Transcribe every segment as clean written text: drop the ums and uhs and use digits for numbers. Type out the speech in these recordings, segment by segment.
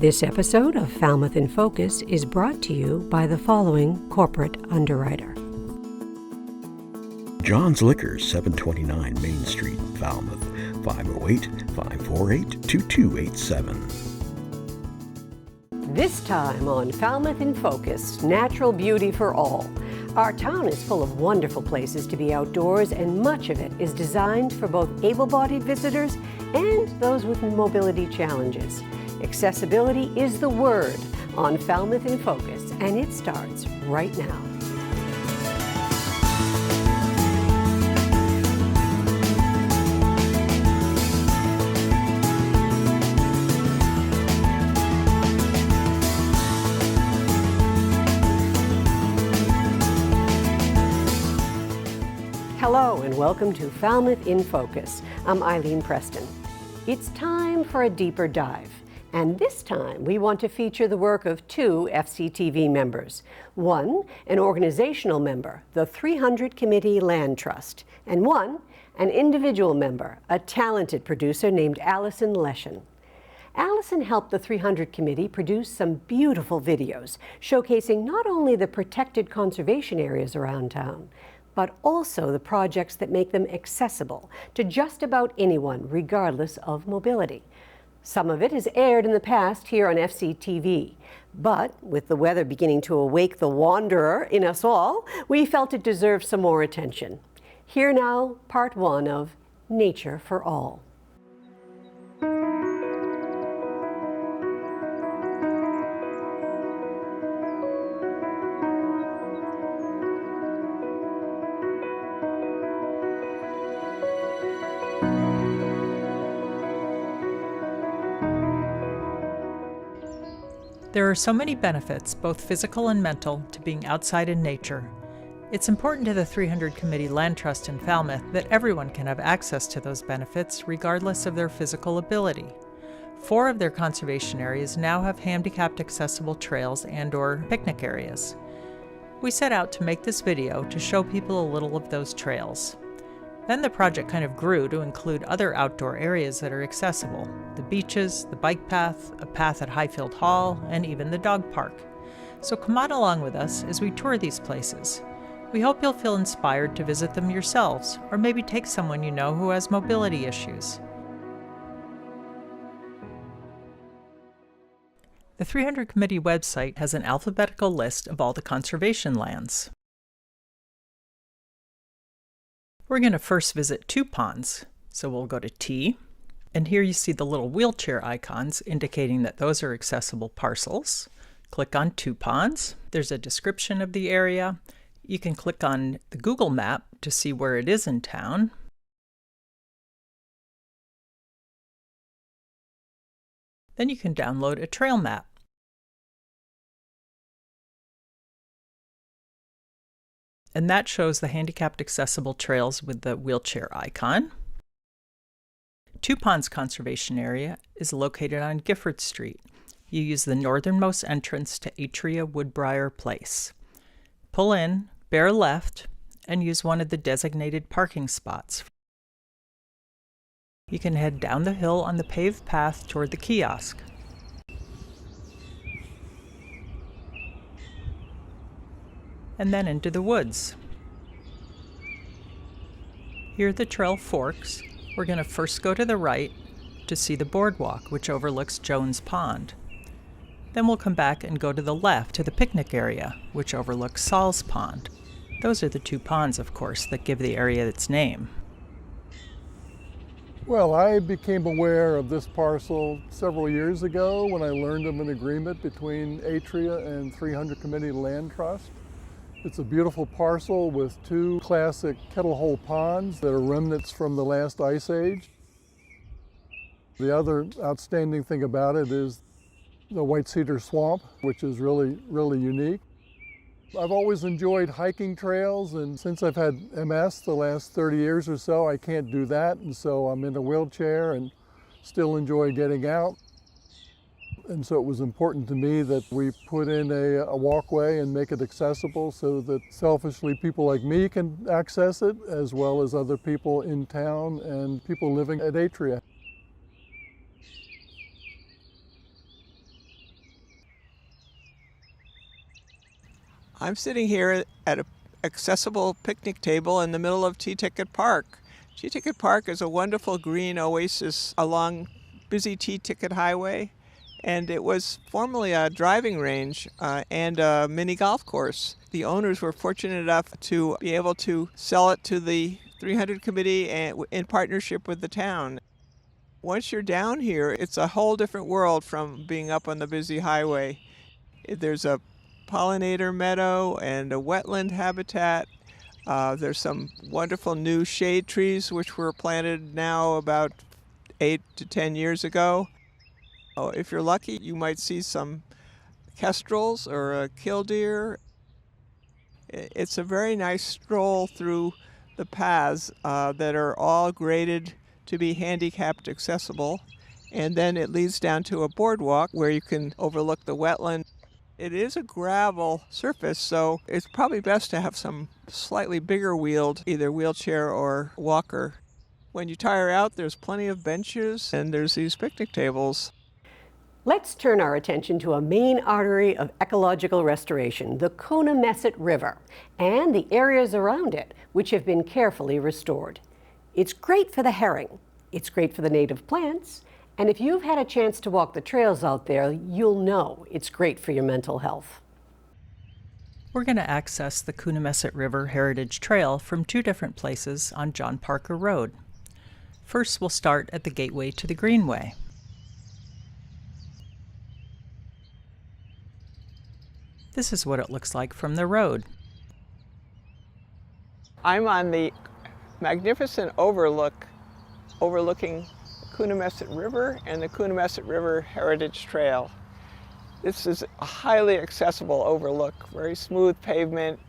This episode of Falmouth in Focus is brought to you by the following corporate underwriter. John's Liquors, 729 Main Street, Falmouth, 508-548-2287. This time on Falmouth in Focus, natural beauty for all. Our town is full of wonderful places to be outdoors, and much of it is designed for both able-bodied visitors and those with mobility challenges. Accessibility is the word on Falmouth in Focus, and it starts right now. Hello and welcome to Falmouth in Focus. I'm Eileen Preston. It's time for a deeper dive. And this time, we want to feature the work of two FCTV members. One, an organizational member, the 300 Committee Land Trust, and one, an individual member, a talented producer named Alison Leschen. Alison helped the 300 Committee produce some beautiful videos showcasing not only the protected conservation areas around town, but also the projects that make them accessible to just about anyone, regardless of mobility. Some of it has aired in the past here on FCTV, but with the weather beginning to awake the wanderer in us all, we felt it deserved some more attention. Here now, part one of Nature for All. There are so many benefits, both physical and mental, to being outside in nature. It's important to the 300 Committee Land Trust in Falmouth that everyone can have access to those benefits regardless of their physical ability. 4 of their conservation areas now have handicapped accessible trails and/or picnic areas. We set out to make this video to show people a little of those trails. Then the project kind of grew to include other outdoor areas that are accessible: the beaches, the bike path, a path at Highfield Hall, and even the dog park. So come on along with us as we tour these places. We hope you'll feel inspired to visit them yourselves, or maybe take someone you know who has mobility issues. The 300 Committee website has an alphabetical list of all the conservation lands. We're going to first visit 2 ponds, so we'll go to T, and here you see the little wheelchair icons indicating that those are accessible parcels. Click on 2 ponds. There's a description of the area. You can click on the Google map to see where it is in town. Then you can download a trail map. And that shows the handicapped accessible trails with the wheelchair icon. 2 Ponds Conservation Area is located on Gifford Street. You use the northernmost entrance to Atria Woodbriar Place. Pull in, bear left, and use one of the designated parking spots. You can head down the hill on the paved path toward the kiosk. And then into the woods. Here the trail forks. We're going to first go to the right to see the boardwalk, which overlooks Jones Pond. Then we'll come back and go to the left to the picnic area, which overlooks Saul's Pond. Those are the 2 ponds, of course, that give the area its name. Well, I became aware of this parcel several years ago when I learned of an agreement between Atria and 300 Committee Land Trust. It's a beautiful parcel with 2 classic kettle hole ponds that are remnants from the last ice age. The other outstanding thing about it is the white cedar swamp, which is really unique. I've always enjoyed hiking trails, and since I've had MS the last 30 years or so, I can't do that, and so I'm in a wheelchair and still enjoy getting out. And so it was important to me that we put in a walkway and make it accessible so that selfishly people like me can access it, as well as other people in town and people living at Atria. I'm sitting here at an accessible picnic table in the middle of T-Ticket Park. T-Ticket Park is a wonderful green oasis along busy T-Ticket Highway, and it was formerly a driving range and a mini golf course. The owners were fortunate enough to be able to sell it to the 300 Committee in partnership with the town. Once you're down here, it's a whole different world from being up on the busy highway. There's a pollinator meadow and a wetland habitat. There's some wonderful new shade trees which were planted now about 8 to 10 years ago. If you're lucky, you might see some kestrels or a killdeer. It's a very nice stroll through the paths that are all graded to be handicapped accessible, and then it leads down to a boardwalk where you can overlook the wetland. It is a gravel surface, so it's probably best to have some slightly bigger wheeled, either wheelchair or walker. When you tire out, there's plenty of benches and there's these picnic tables. Let's turn our attention to a main artery of ecological restoration, the Coonamessett River, and the areas around it, which have been carefully restored. It's great for the herring, it's great for the native plants, and if you've had a chance to walk the trails out there, you'll know it's great for your mental health. We're going to access the Coonamessett River Heritage Trail from 2 different places on John Parker Road. First, we'll start at the gateway to the Greenway. This is what it looks like from the road. I'm on the magnificent overlooking Coonamessett River and the Coonamessett River Heritage Trail. This is a highly accessible overlook, very smooth pavement.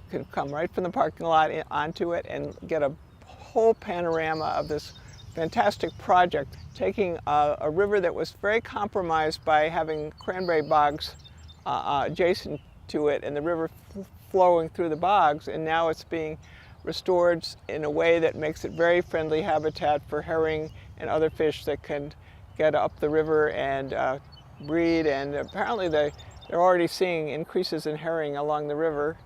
You can come right from the parking lot onto it and get a whole panorama of this fantastic project, taking a river that was very compromised by having cranberry bogs adjacent to it and the river flowing through the bogs, and now it's being restored in a way that makes it very friendly habitat for herring and other fish that can get up the river and breed, and apparently they're already seeing increases in herring along the river.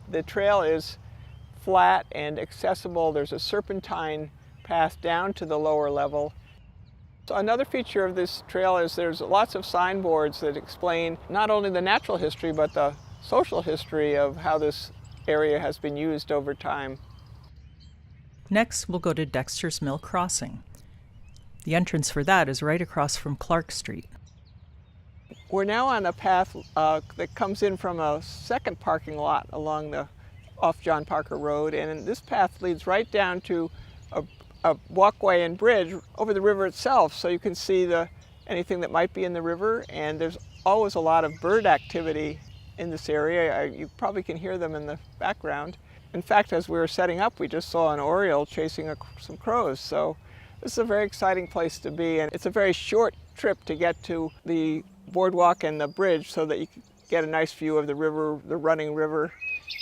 The trail is flat and accessible. There's a serpentine path down to the lower level. So another feature of this trail is there's lots of signboards that explain not only the natural history but the social history of how this area has been used over time. Next, we'll go to Dexter's Mill Crossing. The entrance for that is right across from Clark Street. We're now on a path that comes in from a second parking lot off John Parker Road, and this path leads right down to a walkway and bridge over the river itself, so you can see anything that might be in the river, and there's always a lot of bird activity in this area. You probably can hear them in the background. In fact, as we were setting up, we just saw an oriole chasing some crows, so this is a very exciting place to be, and it's a very short trip to get to the boardwalk and the bridge so that you can get a nice view of the river, the running river.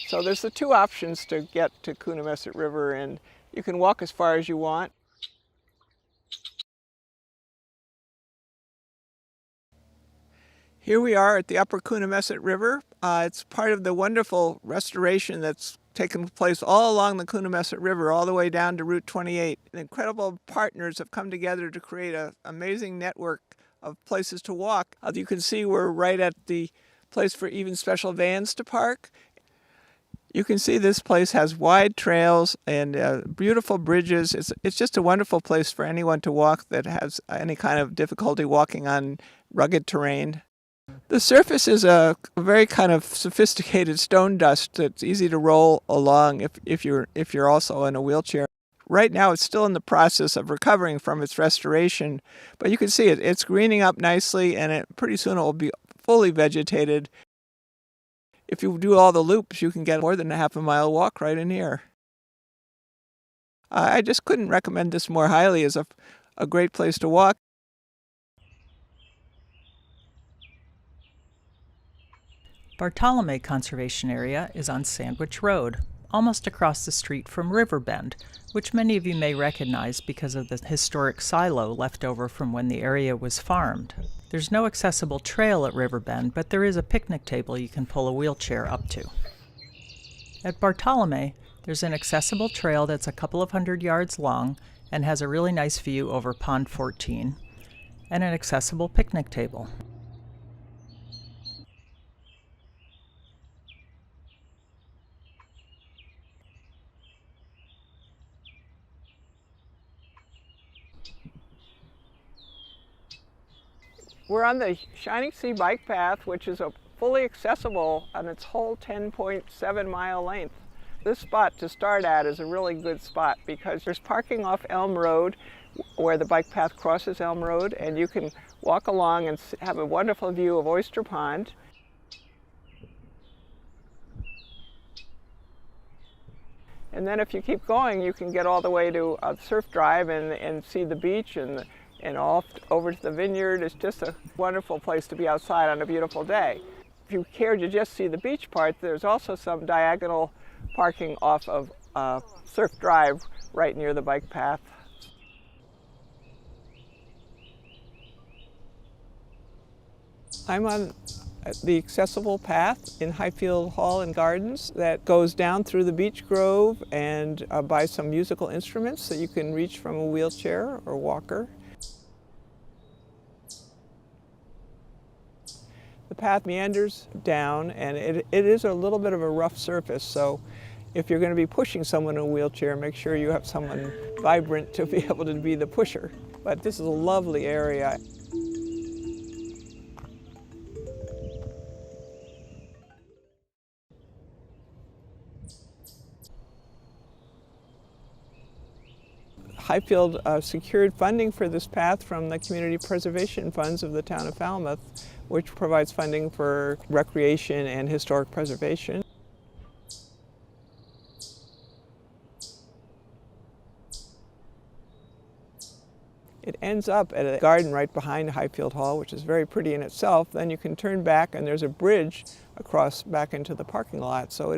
So there's the 2 options to get to Coonamessett River, and you can walk as far as you want. Here we are at the upper Coonamessett River. It's part of the wonderful restoration that's taken place all along the Coonamessett River, all the way down to Route 28. Incredible partners have come together to create an amazing network of places to walk. You can see we're right at the place for even special vans to park. You can see this place has wide trails and beautiful bridges. It's just a wonderful place for anyone to walk that has any kind of difficulty walking on rugged terrain. The surface is a very kind of sophisticated stone dust that's easy to roll along if you're also in a wheelchair. Right now it's still in the process of recovering from its restoration, but you can see it's greening up nicely, and pretty soon it will be fully vegetated. If you do all the loops, you can get more than a half-a-mile walk right in here. I just couldn't recommend this more highly as a great place to walk. Bartolome Conservation Area is on Sandwich Road, almost across the street from Riverbend, which many of you may recognize because of the historic silo left over from when the area was farmed. There's no accessible trail at Riverbend, but there is a picnic table you can pull a wheelchair up to. At Bartolome, there's an accessible trail that's a couple of 100 yards long and has a really nice view over Pond 14, and an accessible picnic table. We're on the Shining Sea bike path, which is fully accessible on its whole 10.7 mile length. This spot to start at is a really good spot because there's parking off Elm Road where the bike path crosses Elm Road, and you can walk along and have a wonderful view of Oyster Pond. And then if you keep going, you can get all the way to Surf Drive and see the beach and off over to the vineyard. It's just a wonderful place to be outside on a beautiful day. If you care to just see the beach part, there's also some diagonal parking off of Surf Drive right near the bike path. I'm on the accessible path in Highfield Hall and Gardens that goes down through the beech grove and by some musical instruments that you can reach from a wheelchair or walker. The path meanders down, and it is a little bit of a rough surface, so if you're going to be pushing someone in a wheelchair, make sure you have someone vibrant to be able to be the pusher. But this is a lovely area. Highfield secured funding for this path from the community preservation funds of the town of Falmouth, which provides funding for recreation and historic preservation. It ends up at a garden right behind Highfield Hall, which is very pretty in itself. Then you can turn back and there's a bridge across back into the parking lot. So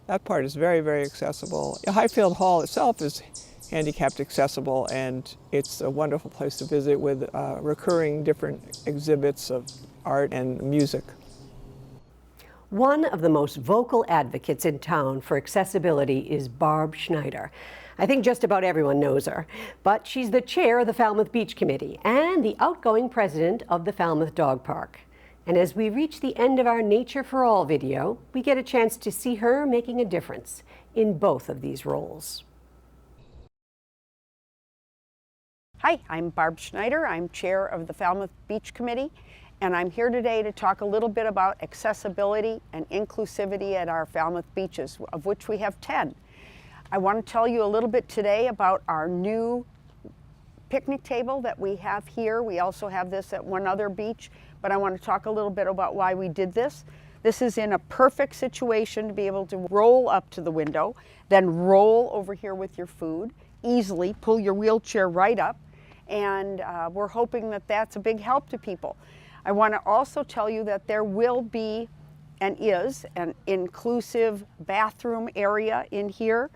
that part is very, very accessible. Highfield Hall itself is handicapped accessible, and it's a wonderful place to visit with recurring different exhibits of art and music. One of the most vocal advocates in town for accessibility is Barb Schneider. I think just about everyone knows her, but she's the chair of the Falmouth Beach Committee and the outgoing president of the Falmouth Dog Park. And as we reach the end of our Nature for All video, we get a chance to see her making a difference in both of these roles. Hi, I'm Barb Schneider. I'm chair of the Falmouth Beach Committee, and I'm here today to talk a little bit about accessibility and inclusivity at our Falmouth beaches, of which we have 10. I want to tell you a little bit today about our new picnic table that we have here. We also have this at one other beach, but I want to talk a little bit about why we did this. This is in a perfect situation to be able to roll up to the window, then roll over here with your food, easily pull your wheelchair right up, and we're hoping that that's a big help to people. I want to also tell you that there will be and is an inclusive bathroom area in here.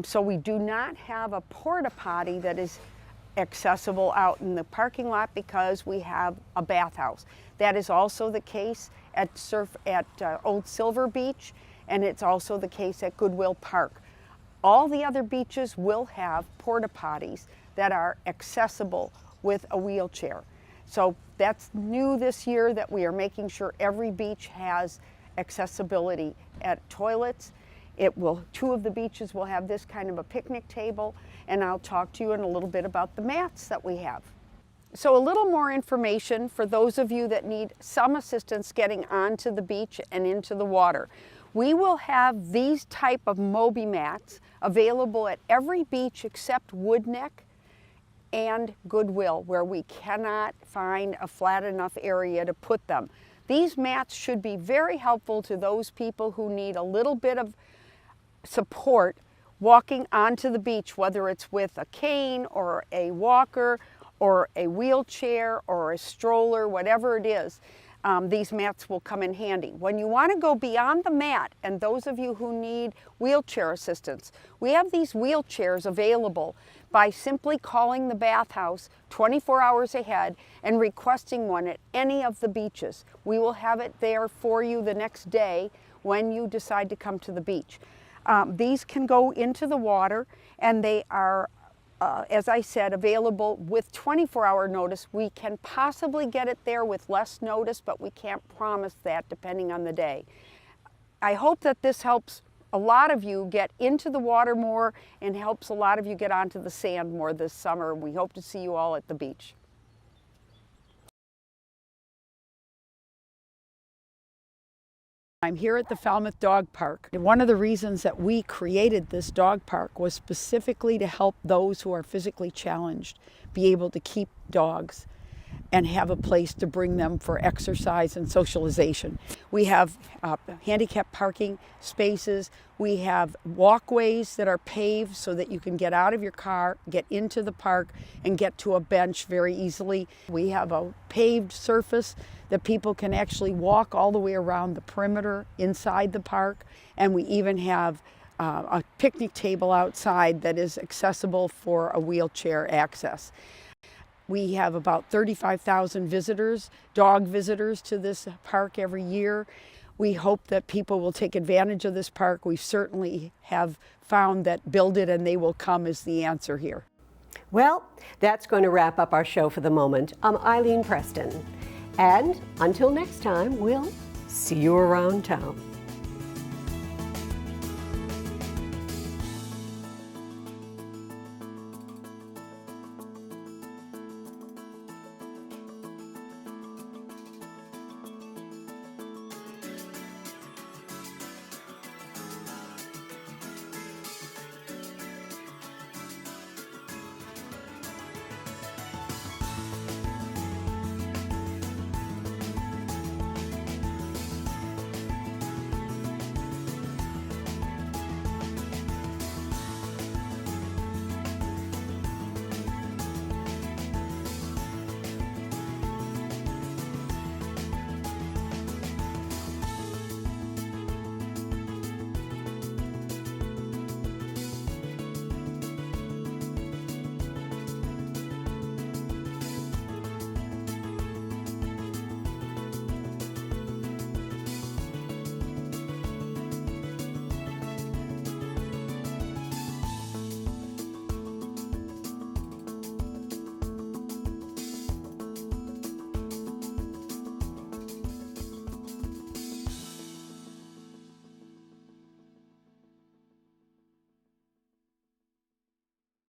So we do not have a porta potty that is accessible out in the parking lot because we have a bathhouse. That is also the case at Old Silver Beach, and it's also the case at Goodwill Park. All the other beaches will have porta potties that are accessible with a wheelchair. So that's new this year, that we are making sure every beach has accessibility at toilets. Two of the beaches will have this kind of a picnic table, and I'll talk to you in a little bit about the mats that we have. So a little more information for those of you that need some assistance getting onto the beach and into the water. We will have these type of Moby mats available at every beach except Woodneck and Goodwill, where we cannot find a flat enough area to put them. These mats should be very helpful to those people who need a little bit of support walking onto the beach, whether it's with a cane or a walker or a wheelchair or a stroller, whatever it is. these mats will come in handy. When you want to go beyond the mat, and those of you who need wheelchair assistance, we have these wheelchairs available by simply calling the bathhouse 24 hours ahead and requesting one at any of the beaches. We will have it there for you the next day when you decide to come to the beach. These can go into the water, and they are as I said, available with 24-hour notice. We can possibly get it there with less notice, but we can't promise that depending on the day. I hope that this helps a lot of you get into the water more and helps a lot of you get onto the sand more this summer. We hope to see you all at the beach. I'm here at the Falmouth Dog Park. One of the reasons that we created this dog park was specifically to help those who are physically challenged be able to keep dogs and have a place to bring them for exercise and socialization. We have handicap parking spaces. We have walkways that are paved so that you can get out of your car, get into the park, and get to a bench very easily. We have a paved surface that people can actually walk all the way around the perimeter inside the park. And we even have a picnic table outside that is accessible for a wheelchair access. We have about 35,000 visitors, dog visitors to this park every year. We hope that people will take advantage of this park. We certainly have found that build it and they will come is the answer here. Well, that's going to wrap up our show for the moment. I'm Eileen Preston. And until next time, we'll see you around town.